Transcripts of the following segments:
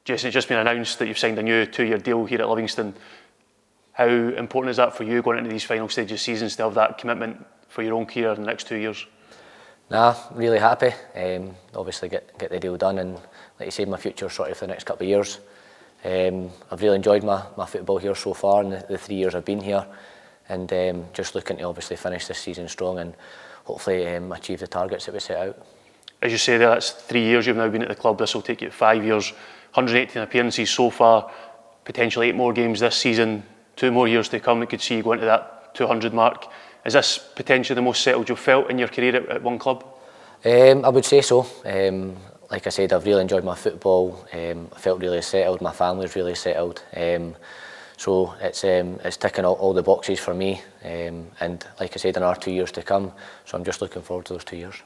Jason, it's just been announced that you've signed a new 2-year deal here at Livingston. How important is that for you going into these final stages of seasons to have that commitment for your own career in the next 2 years? Nah, really happy. Obviously get the deal done, and like you said, my future sorted for the next couple of years. I've really enjoyed my football here so far in the 3 years I've been here, and just looking to obviously finish this season strong and hopefully achieve the targets that we set out. As you say there, that's 3 years you've now been at the club. This will take you to 5 years, 118 appearances so far, potentially 8 more games this season, 2 more years to come that could see you going to that 200 mark. Is this potentially the most settled you've felt in your career at one club? I would say so. Like I said, I've really enjoyed my football. I felt really settled. My family's really settled. So it's ticking all the boxes for me. And like I said, there are 2 years to come. So I'm just looking forward to those 2 years.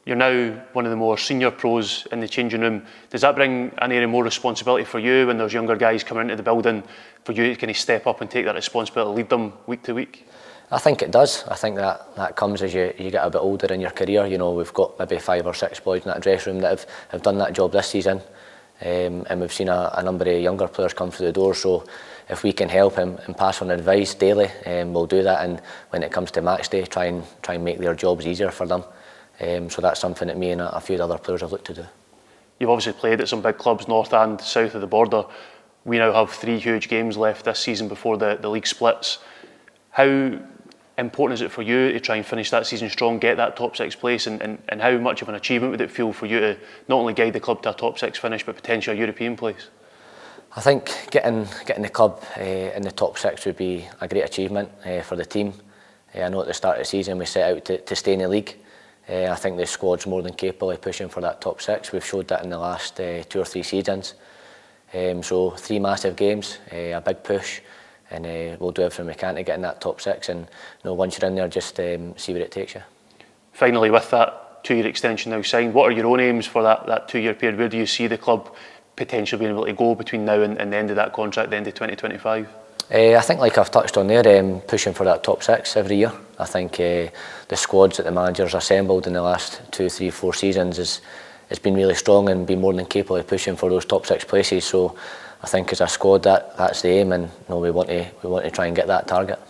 You're now one of the more senior pros in the changing room. Does that bring an area more responsibility for you when there's younger guys coming into the building, for you to kind of step up and take that responsibility, lead them week to week? I think it does. I think that comes as you get a bit older in your career. You know, we've got maybe 5 or 6 boys in that dressing room that have done that job this season, and we've seen a number of younger players come through the door. So if we can help and pass on advice daily, we'll do that. And when it comes to match day, try and make their jobs easier for them. So that's something that me and a few other players have looked to do. You've obviously played at some big clubs north and south of the border. We now have 3 huge games left this season before the league splits. How important is it for you to try and finish that season strong, get that top 6 place, and how much of an achievement would it feel for you to not only guide the club to a top 6 finish but potentially a European place? I think getting the club in the top 6 would be a great achievement for the team. I know at the start of the season we set out to stay in the league. I think the squad's more than capable of pushing for that top 6. We've showed that in the last 2 or 3 seasons. So 3 massive games, a big push, and we'll do everything we can to get in that top 6. And you know, once you're in there, just see where it takes you. Finally, with that 2-year extension now signed, what are your own aims for that 2-year period? Where do you see the club potentially being able to go between now and the end of that contract, the end of 2025? I think, like I've touched on there, pushing for that top 6 every year. I think the squads that the manager's assembled in the last 2, 3, 4 seasons has been really strong and been more than capable of pushing for those top 6 places. So I think as a squad that's the aim, and you know, we want to try and get that target.